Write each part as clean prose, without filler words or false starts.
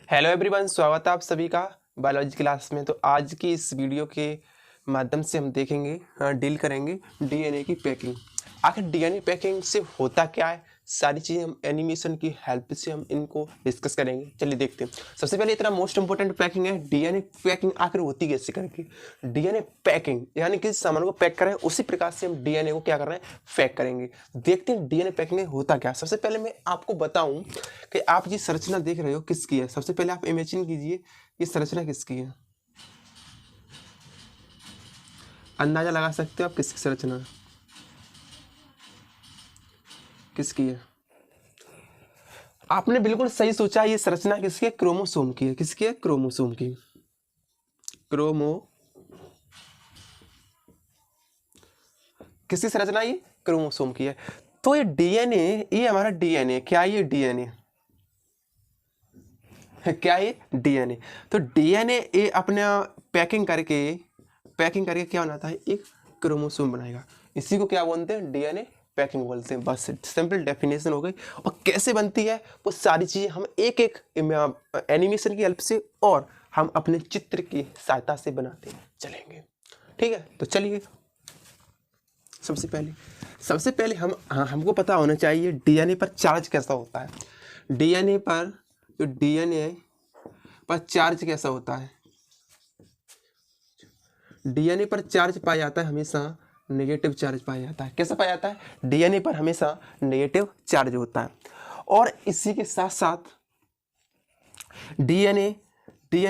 Hello everyone, स्वागत है आप सभी का बायोलॉजी क्लास में। तो आज की इस वीडियो के माध्यम से हम देखेंगे डील करेंगे डीएनए की पैकिंग। आखिर डीएनए पैकिंग से होता क्या है, सारी चीज़ें हम एनिमेशन की हेल्प से हम इनको डिस्कस करेंगे। चलिए देखते हैं। सबसे पहले इतना मोस्ट इंपॉर्टेंट पैकिंग है डीएनए पैकिंग। आखिर होती कैसे करके डीएनए पैकिंग, यानी कि सामान को पैक करें उसी प्रकार से हम डीएनए को क्या कर रहे हैं, पैक करेंगे। देखते हैं डीएनए पैकिंग में होता क्या। सबसे पहले मैं आपको बताऊं कि आप ये संरचना देख रहे हो किसकी है। सबसे पहले आप इमेजिन कीजिए ये संरचना किसकी है। अंदाजा लगा सकते हो आप किसकी संरचना किसकी है। आपने बिल्कुल सही सोचा, ये संरचना किसकी है, क्रोमोसोम की है। किसकी है, क्रोमोसोम की। किसकी संरचना, ये क्रोमोसोम की है। तो ये डीएनए, ये हमारा डीएनए क्या है, ये डीएनए क्या है, डीएनए। तो डीएनए ये अपने पैकिंग करके क्या बनाता है, एक क्रोमोसोम बनाएगा। इसी को क्या बोलते हैं, डीएनए पैकिंग बोलते हैं। बस सिंपल डेफिनेशन हो गई। और कैसे बनती है वो सारी चीज़ें हम एक एक एनिमेशन की हेल्प से और हम अपने चित्र की सहायता से बनाते चलेंगे। ठीक है, तो चलिए सबसे पहले हमको पता होना चाहिए डीएनए पर चार्ज कैसा होता है। डीएनए पर चार्ज कैसा होता है। डीएनए पर चार्ज पाया जाता है हमेशा नेगेटिव चार्ज पाया जाता है। कैसा पाया जाता है, डीएनए पर हमेशा नेगेटिव चार्ज होता है। और इसी के साथ साथ डीएनए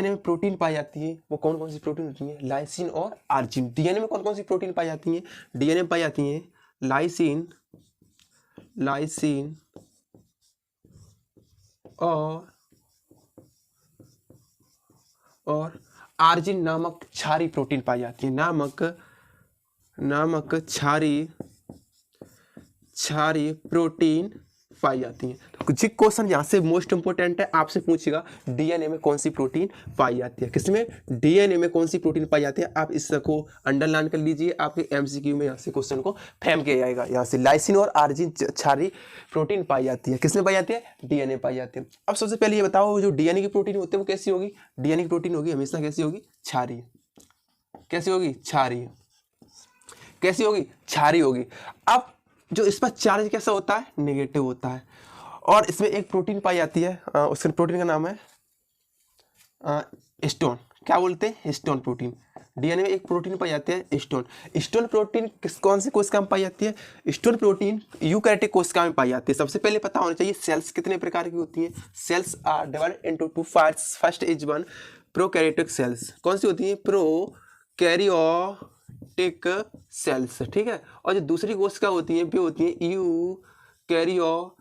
में प्रोटीन पाई जाती है। वो कौन कौन सी प्रोटीन होती है, लाइसिन और आर्जिनिन। डीएनए में कौन कौन सी प्रोटीन पाई जाती है, डीएनए में पाई जाती है लाइसिन और आर्जिन नामक क्षारी प्रोटीन पाई जाती है। नामक क्षारी प्रोटीन पाई जाती है। तो जी क्वेश्चन यहाँ से मोस्ट इंपोर्टेंट है, आपसे पूछेगा डीएनए में कौन सी प्रोटीन पाई जाती है। किसमें, डीएनए में कौन सी प्रोटीन पाई जाती है। आप इसको अंडरलाइन कर लीजिए, आपके एमसीक्यू में यहाँ से क्वेश्चन को फेम किया जाएगा। यहाँ से लाइसिन और आर्जिन क्षारी प्रोटीन पाई जाती है। किसमें पाई जाती है, डीएनए पाई जाती है। अब सबसे पहले ये बताओ, जो डीएनए की प्रोटीन होती है वो कैसी होगी। डीएनए की प्रोटीन होगी हमेशा कैसी होगी, क्षारीय। कैसी होगी, क्षारीय। कैसी होगी, क्षारीय होगी। अब जो इस पर चार्ज कैसा होता है, नेगेटिव होता है। और इसमें एक प्रोटीन पाई जाती है, उसके प्रोटीन का नाम है हिस्टोन। क्या बोलते हैं, हिस्टोन प्रोटीन। डीएनए में एक प्रोटीन पाई जाती है हिस्टोन प्रोटीन कौन सी कोशिका में पाई जाती है, हिस्टोन प्रोटीन यूकैरियोटिक कोशिका में पाई जाती है। सबसे पहले पता होना चाहिए सेल्स कितने प्रकार की होती हैं। Cells are divided into two parts. First is one prokaryotic cells. कौन सी होती है, प्रोकैरियोटिक सेल्स। ठीक है, और जो दूसरी कोशिका होती है वो होती है यूकैरियोटिक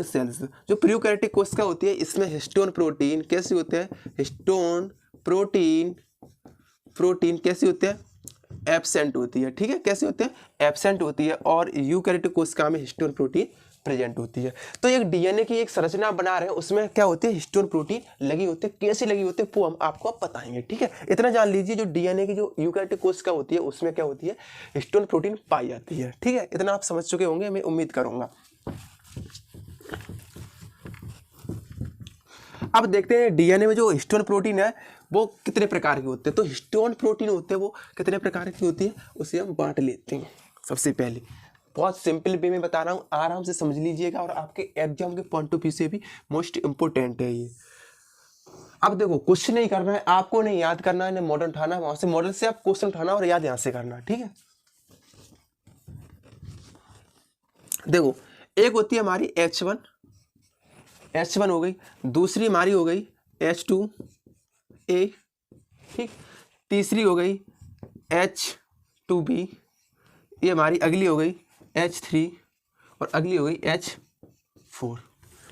सेल्स। जो प्रोकैरियोटिक कोशिका होती है इसमें हिस्टोन प्रोटीन कैसी होते हैं, हिस्टोन प्रोटीन कैसी होते हैं, एब्सेंट होती है। ठीक है, कैसे होते हैं, एब्सेंट होती है। और यूकैरियोटिक कोशिका में हिस्टोन प्रोटीन प्रेजेंट होती है। तो एक डीएनए की एक संरचना बना रहे हैं, उसमें क्या होती है, हिस्टोन प्रोटीन लगी होती है। कैसे लगी होती है वो हम आपको बताएंगे। ठीक है, इतना जान लीजिए, जो डीएनए की जो यूकैरियोटिक कोशिका होती है उसमें क्या होती है, हिस्टोन प्रोटीन पाई जाती है। ठीक है, इतना आप समझ चुके होंगे, मैं उम्मीद करूंगा। अब देखते हैं डीएनए में जो हिस्टोन प्रोटीन है वो कितने प्रकार के होते हैं। तो हिस्टोन प्रोटीन होते हैं वो कितने प्रकार की होती है, उसे हम बांट लेते हैं। सबसे पहले बहुत सिंपल वे में बता रहा हूँ, आराम से समझ लीजिएगा, और आपके एग्जाम के पॉइंट ऑफ व्यू से भी मोस्ट इंपोर्टेंट है ये। अब देखो, कुछ नहीं करना है आपको, नहीं याद करना है, नहीं मॉडल उठाना है, वहां से मॉडल से आप क्वेश्चन उठाना और याद यहाँ से करना। ठीक है, देखो एक होती है हमारी H1 हो गई, दूसरी हमारी हो गई H2A। ठीक, तीसरी हो गई H2B, ये हमारी अगली हो गई H3 और अगली हो गई H4।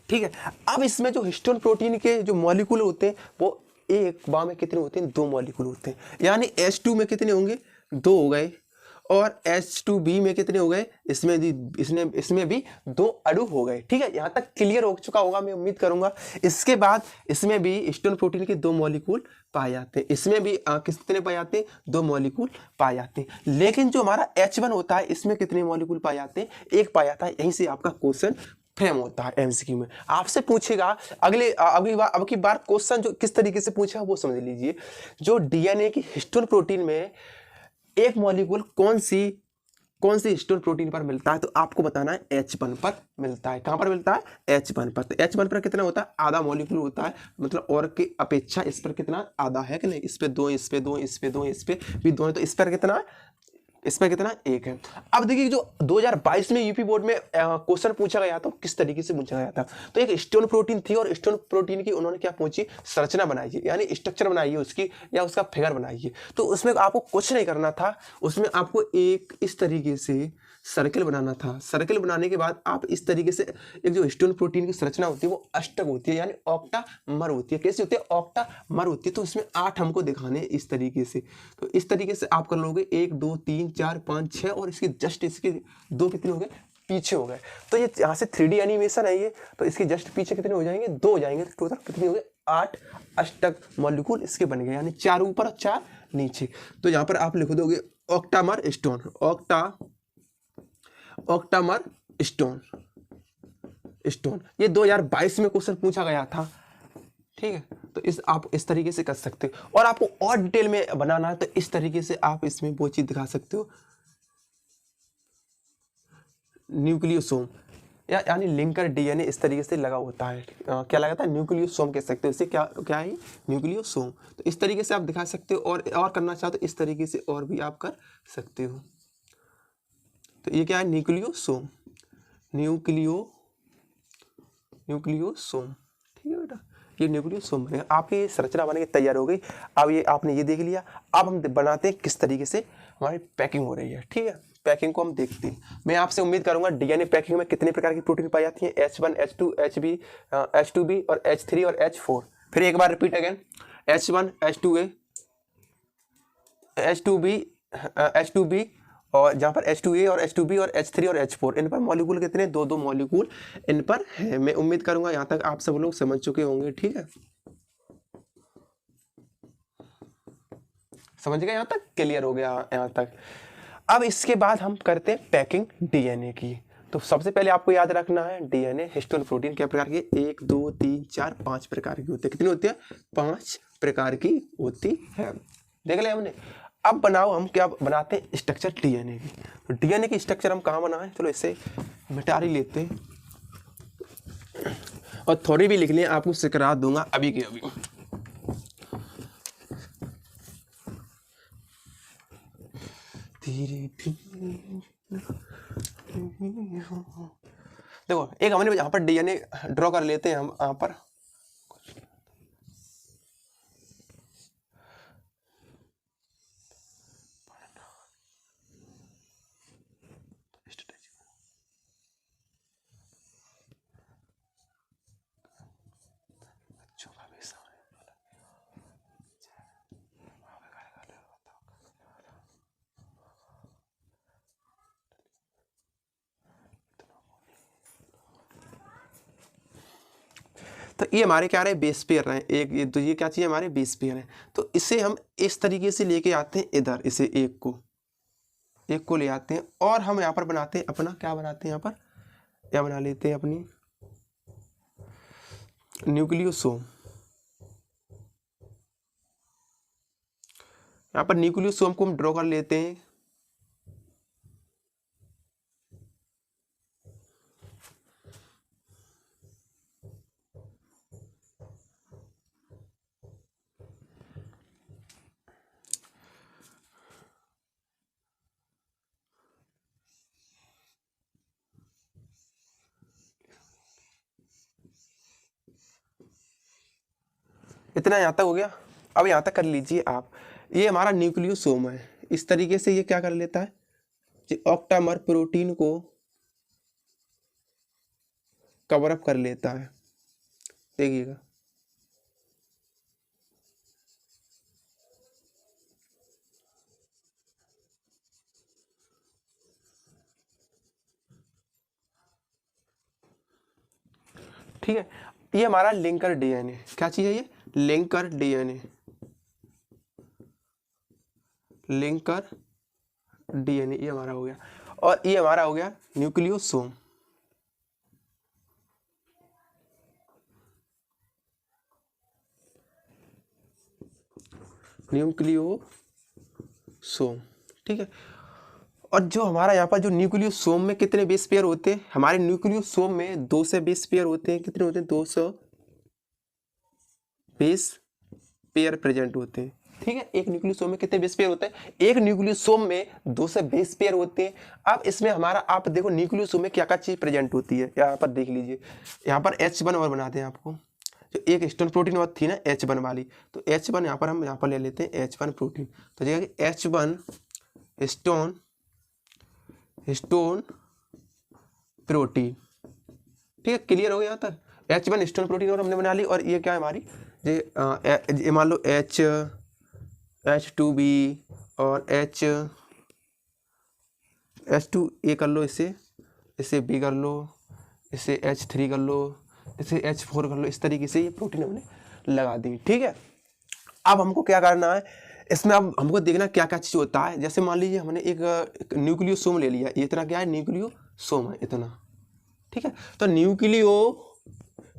ठीक है, अब इसमें जो हिस्टोन प्रोटीन के जो मॉलिक्यूल होते हैं वो एक बार में कितने होते हैं, 2 मॉलिक्यूल होते हैं। यानी H2 में कितने होंगे, 2 हो गए। और H2B में कितने हो गए, इसमें भी 2 अणु हो गए। ठीक है, यहाँ तक क्लियर हो चुका होगा मैं उम्मीद करूंगा। इसके बाद इसमें भी हिस्टोन प्रोटीन के 2 मॉलिक्यूल पाए जाते हैं। इसमें भी कितने पाए जाते हैं, 2 मॉलिक्यूल पाए जाते हैं। लेकिन जो हमारा H1 होता है इसमें कितने मॉलिक्यूल पाए जाते हैं, 1 पाया जाता है। यहीं से आपका क्वेश्चन फ्रेम होता है एमसीक्यू में। आपसे पूछेगा अब की बार क्वेश्चन जो किस तरीके से पूछा वो समझ लीजिए। जो डीएनए की हिस्टोन प्रोटीन में एक मॉलिक्यूल कौन सी हिस्टोन प्रोटीन पर मिलता है, तो आपको बताना है H1 पर मिलता है। कहां पर मिलता है? H1 पर। तो H1 पर कितना होता है? आधा मॉलिक्यूल होता है, मतलब और की अपेक्षा इस पर कितना आधा है कि नहीं? इस पे 2, इस पे 2, इस पे 2, इस पे भी 2 है, तो इस पर कितना है? इस पर कितना? 1 है। अब देखिए जो 2022 में यूपी बोर्ड में क्वेश्चन पूछा गया था किस तरीके से पूछा गया था, तो एक स्टोन प्रोटीन थी और स्टोन प्रोटीन की उन्होंने क्या पूछी? संरचना बनाई है, यानी स्ट्रक्चर बनाई है उसकी, या उसका फिगर बनाई है। तो उसमें आपको कुछ नहीं करना था, उसमें आपको एक इस तरीके से सर्कल बनाना था। सर्कल बनाने के बाद आप इस तरीके से, एक जो स्टोन प्रोटीन की संरचना होती है वो अष्टक होती है, यानी ऑक्टामर होती है। कैसी होती है? ऑक्टामर होती है। तो इसमें 8 हमको दिखाने इस तरीके से, तो इस तरीके से आप कर लोगे 1 2 3 4 5 6, और इसके जस्ट इसके 2 कितने हो गए? पीछे हो गए। तो ये यहाँ से 3D एनिमेशन है ये, तो इसके जस्ट पीछे कितने हो जाएंगे? 2 हो जाएंगे। टोटल कितने हो गए? 8 अष्टक मॉलिक्यूल इसके बन गए, यानी 4 ऊपर और 4 नीचे। तो यहाँ पर आप लिख दोगे ऑक्टामर स्टोन, ऑक्टामर स्टोन। ये 2022 में क्वेश्चन पूछा गया था, ठीक है। तो आप इस तरीके से कर सकते हो, और आपको और डिटेल में बनाना है तो इस तरीके से आप इसमें वो चीज दिखा सकते हो, न्यूक्लियोसोम यानी लिंकर डीएनए इस तरीके से लगा होता है। क्या लगा था? न्यूक्लियोसोम कह सकते हो इसे। क्या क्या है? न्यूक्लियोसोम। तो इस तरीके से आप दिखा सकते हो, और करना चाहो तो इस तरीके से और भी आप कर सकते हो। तो ये क्या है? न्यूक्लियोसोम, न्यूक्लियोसोम, ठीक है बेटा। ये न्यूक्लियोसोम बनेगा। आपकी ये संरचना बन के तैयार हो गई। अब ये आपने ये देख लिया, अब हम बनाते हैं किस तरीके से हमारी पैकिंग हो रही है, ठीक है। पैकिंग को हम देखते हैं। मैं आपसे उम्मीद करूंगा डीएनए पैकिंग में कितने प्रकार की प्रोटीन पाई जाती है? H1, H2, H2B और H3 और H4। फिर एक बार repeat again, H1, H2A, H2B, H2B, और जहाँ पर H2A और H2B और H3 और H4, इन पर मॉलिक्यूल कितने? 2 मॉलिक्यूल इन पर है। मैं उम्मीद करूंगा यहाँ तक आप सब लोग समझ चुके होंगे, ठीक है। समझ गए? यहाँ तक क्लियर हो गया यहाँ तक। अब इसके बाद हम करते हैं पैकिंग डीएनए की। तो सबसे पहले आपको याद रखना है डीएनए हिस्टोन प्रोटीन क्या प्रकार की? 1 2 3 4 5 प्रकार की होती है। कितनी होती है? 5 प्रकार की होती है। देख लिया हमने। अब बनाओ, हम क्या बनाते हैं? स्ट्रक्चर डीएनए की। तो डीएनए की स्ट्रक्चर हम कहाँ बनाए? चलो इसे मिटा ही लेते हैं, और थोड़ी भी लिख लें, आपको सिकरा दूंगा अभी के अभी। देखो एक हमने यहाँ पर डीएनए ड्रॉ कर लेते हैं हम यहाँ पर। तो ये हमारे क्या रहे? बेस पेयर रहे एक, ये तो ये क्या चाहिए? हमारे बेस पेयर है। तो इसे हम इस तरीके से लेके आते हैं इधर, इसे एक को ले आते हैं, और हम यहाँ पर बनाते हैं अपना, क्या बनाते हैं यहाँ पर? क्या बना लेते हैं अपनी न्यूक्लियोसोम। यहाँ पर न्यूक्लियोसोम को हम ड्रॉ कर लेते हैं। इतना यहाँ तक हो गया। अब यहाँ तक कर लीजिए आप, ये हमारा न्यूक्लियोसोम है। इस तरीके से ये क्या कर लेता है? ऑक्टामर प्रोटीन को कवर अप कर लेता है। देखिएगा, ठीक है। ये हमारा लिंकर डीएनए, क्या चीज है ये? लिंकर डीएनए, लिंकर डीएनए ये हमारा हो गया। और ये हमारा हो गया न्यूक्लियोसोम। न्यूक्लियोसोम, ठीक है। और जो हमारा यहाँ पर जो न्यूक्लियोसोम में कितने बेस पेयर होते हैं, हमारे न्यूक्लियोसोम में 200 बेस पेयर होते हैं। कितने होते हैं? 200 बेस पेयर प्रेजेंट होते हैं, ठीक है। एक न्यूक्लियोसोम में कितने बेस पेयर होते हैं? एक न्यूक्लियोसोम में 200 बेस पेयर होते हैं। अब इसमें हमारा आप देखो न्यूक्लियोसोम में क्या क्या चीज प्रेजेंट होती है, यहाँ पर देख लीजिए। यहाँ पर H1 और बनाते हैं आपको, जो एक हिस्टोन प्रोटीन और थी ना H1 वाली, तो H1 यहाँ पर हम यहाँ पर ले लेते हैं H1 प्रोटीन। तो जगह H1 हिस्टोन प्रोटीन, ठीक है। क्लियर हो गया यहाँ तक? H1 हिस्टोन प्रोटीन और हमने बना ली। और ये क्या है हमारी, ये मान लो H2B और H2A कर लो, इसे B कर लो, इसे H3 कर लो, इसे H4 कर लो। इस तरीके से ये प्रोटीन हमने लगा दी, ठीक है। अब हमको क्या करना है इसमें, अब हमको देखना क्या क्या चीज़ होता है। जैसे मान लीजिए हमने एक न्यूक्लियोसोम ले लिया, ये इतना क्या है, न्यूक्लियोसोम है इतना, ठीक है। तो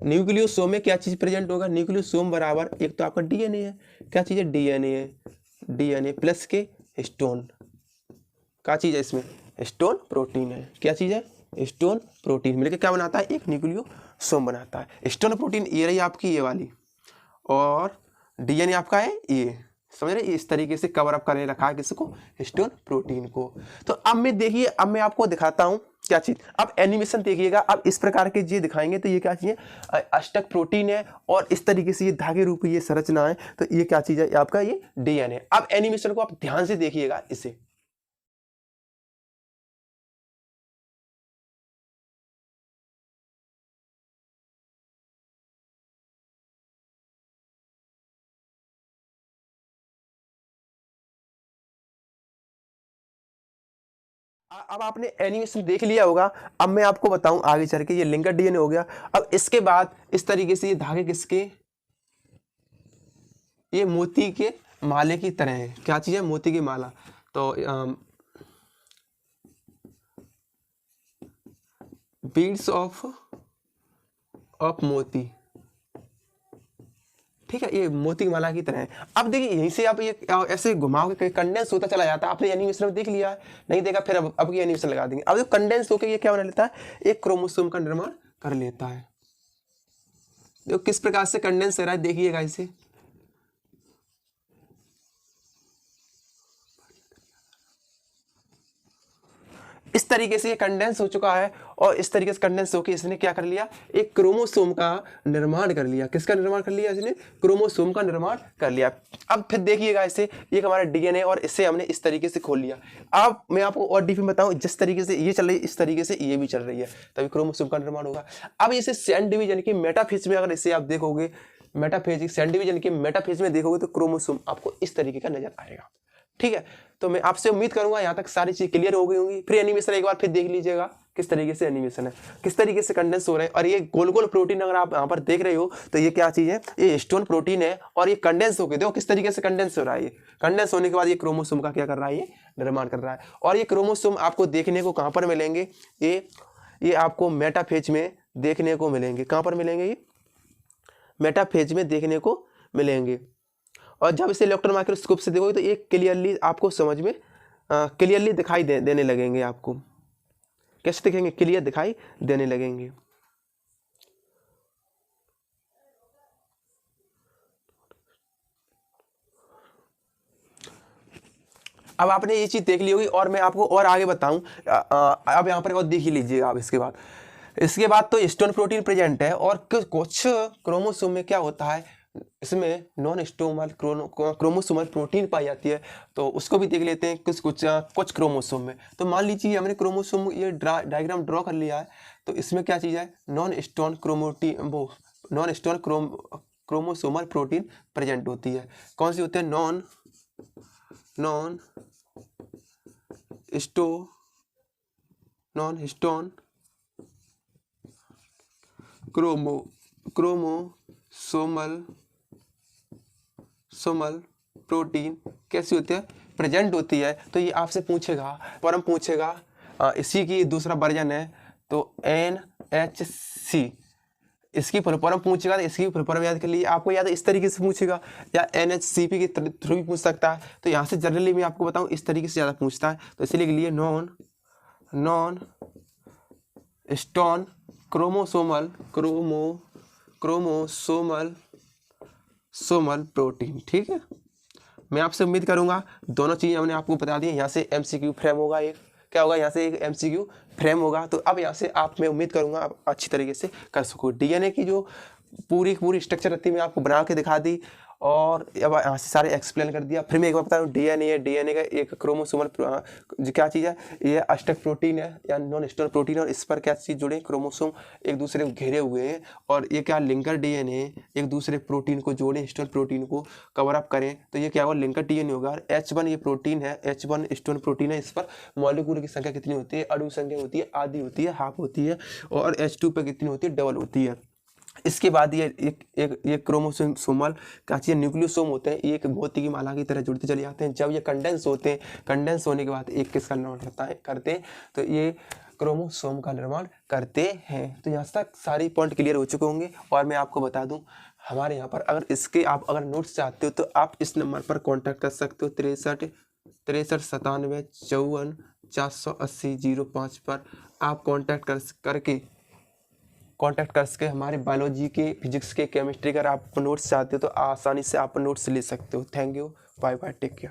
न्यूक्लियोसोम में क्या चीज़ प्रेजेंट होगा? न्यूक्लियोसोम बराबर एक तो आपका डीएनए है। क्या चीज़ है? डीएनए है। डीएनए प्लस के हिस्टोन, क्या चीज़ है इसमें? हिस्टोन प्रोटीन है। क्या चीज़ है? हिस्टोन प्रोटीन मिलकर क्या बनाता है? एक न्यूक्लियोसोम बनाता है। हिस्टोन प्रोटीन ये रही आपकी ये वाली, और डीएनए आपका है ये, समझ रहे? इस तरीके से कवर अप करके रखा है किसको? हिस्टोन प्रोटीन को। तो अब मैं देखिए, अब मैं आपको दिखाता हूं क्या चीज। अब एनिमेशन देखिएगा, अब इस प्रकार के ये दिखाएंगे तो ये क्या चीज है? अष्टक प्रोटीन है, और इस तरीके से ये धागे रूप ये संरचना है। तो ये क्या चीज है? आपका ये डीएनए। अब एनिमेशन को आप ध्यान से देखिएगा इसे। अब आपने एनिमेशन देख लिया होगा। अब मैं आपको बताऊं आगे चल के, ये लिंकर डीएनए हो गया। अब इसके बाद इस तरीके से ये धागे किसके? ये मोती के माले की तरह है। क्या चीज है? मोती की माला। तो बीड्स ऑफ मोती, ठीक है। ये मोती की माला की तरह है। अब देखिए यहीं से आप ये ऐसे घुमाओगे, कंडेंस होता चला जाता है। आपने एनिमेशन में देख लिया है, नहीं देखा फिर अब ये एनिमेशन लगा देंगे। अब जो कंडेंस होकर ये क्या बना लेता है? एक क्रोमोसोम का निर्माण कर लेता है। तो किस प्रकार से कंडेंस हो रहा है देखिएगा इसे। इस तरीके से ये कंडेंस हो चुका है, और इस तरीके से कंडेंस होकर इसने क्या कर लिया? एक क्रोमोसोम का निर्माण कर लिया। किसका निर्माण कर लिया? इसने क्रोमोसोम का निर्माण कर लिया। अब फिर देखिएगा इसे, ये हमारा डीएनए, और इसे हमने इस तरीके से खोल लिया। अब मैं आपको और डीपी बताऊं, जिस तरीके से ये चल रही है इस तरीके से ये भी चल रही है, तभी क्रोमोसोम का निर्माण होगा। अब इसे सेंड डिवीजन की मेटाफेज में अगर इसे आप देखोगे, मेटाफेज सेंड डिवीजन के मेटाफेज में देखोगे तो क्रोमोसोम आपको इस तरीके का नजर आएगा, ठीक है। तो मैं आपसे उम्मीद करूंगा यहाँ तक सारी चीज क्लियर हो गई होंगी। फिर एनिमेशन एक बार फिर देख लीजिएगा किस तरीके से एनिमेशन है, किस तरीके से कंडेंस हो रहे हैं। और ये गोल गोल प्रोटीन अगर आप यहाँ पर देख रहे हो तो ये क्या चीज है? ये हिस्टोन प्रोटीन है, और ये कंडेंस हो गए। देखो किस तरीके से कंडेंस हो रहा है। ये कंडेंस होने के बाद ये क्रोमोसोम का क्या कर रहा है? ये निर्माण कर रहा है। और ये क्रोमोसोम आपको देखने को कहाँ पर मिलेंगे? ये आपको मेटाफेज में देखने को मिलेंगे। कहाँ पर मिलेंगे? ये मेटाफेज में देखने को मिलेंगे। और जब इसे इलेक्ट्रॉन माइक्रोस्कोप से देखोगे तो ये क्लियरली आपको समझ में क्लियरली दिखाई देने लगेंगे। आपको कैसे दिखेंगे? क्लियर दिखाई देने लगेंगे। अब आपने ये चीज देख ली होगी, और मैं आपको और आगे बताऊं। अब यहाँ पर और देख ही लीजिएगा। अब इसके बाद तो हिस्टोन प्रोटीन प्रेजेंट है, और कुछ क्रोमोसोम में क्या होता है, इसमें नॉन स्टोमल क्रोमोसोमल प्रोटीन पाई जाती है। तो उसको भी देख लेते हैं कुछ क्रोमोसोम में। तो मान लीजिए हमने क्रोमोसोम ये डायग्राम ड्रॉ कर लिया है। तो इसमें क्या चीज़ है? Non stone chromosomal protein present होती है। कौन सी होती है? नॉन हिस्टोन क्रोमोसोमल प्रोटीन कैसी होती है? प्रेजेंट होती है। तो ये आपसे पूछेगा, फॉर्म पूछेगा, इसी की दूसरा वर्जन है तो NHC इसकी फुल फॉर्म पूछेगा तो इसकी फुल फॉर्म याद कर लिए, आपको याद है इस तरीके से पूछेगा या NHCP के थ्रू भी पूछ सकता है। तो यहाँ से जनरली मैं आपको बताऊँ इस तरीके से ज़्यादा पूछता है, तो इसीलिए के लिए नॉन स्टोन क्रोमोसोमल प्रोटीन। ठीक है, मैं आपसे उम्मीद करूंगा दोनों चीज़ें हमने आपको बता दी। यहाँ से MCQ फ्रेम होगा, एक क्या होगा, यहाँ से एक MCQ फ्रेम होगा। तो अब यहाँ से आप, मैं उम्मीद करूंगा आप अच्छी तरीके से कर सको। DNA की जो पूरी स्ट्रक्चर रहती है मैं आपको बना के दिखा दी, और अब यहाँ से सारे एक्सप्लेन कर दिया। फिर मैं एक बार बता दूँ, DNA का एक क्रोमोसोमल जो क्या चीज़ है, ये अष्टक प्रोटीन है या नॉन स्टोन प्रोटीन, और इस पर क्या चीज़ जुड़े, क्रोमोसोम एक दूसरे को घेरे हुए हैं, और ये क्या लिंकर DNA एक दूसरे प्रोटीन को जोड़े, स्टोन प्रोटीन को कवर अप करें, तो ये क्या होगा, लिंकर DNA होगा। H1 ये प्रोटीन है, H1 स्टोन प्रोटीन है, इस पर मॉलिक्यूल की संख्या कितनी होती है, अणु संख्या होती है, आधी होती है, हाफ होती है, और H2 पे कितनी होती है, डबल होती है। इसके बाद ये एक क्रोमोसोमल क्या चीज़, न्यूक्लियोसोम होते हैं, ये एक मोती की माला की तरह जुड़ते चले जाते हैं। जब ये कंडेंस होते हैं, कंडेंस होने के बाद एक किसका निर्माण करते हैं, तो ये क्रोमोसोम का निर्माण करते हैं। तो यहाँ तक सारी पॉइंट क्लियर हो चुके होंगे। और मैं आपको बता दूं, हमारे यहाँ पर अगर इसके आप अगर नोट्स चाहते हो तो आप इस नंबर पर कॉन्टैक्ट कर सकते हो, 63 97 54 480 05 पर आप कॉन्टैक्ट कर सके। हमारे बायोलॉजी के, फिजिक्स के, केमिस्ट्री का आप नोट्स चाहते हो तो आसानी से आप नोट्स ले सकते हो। Thank you, bye bye, take care.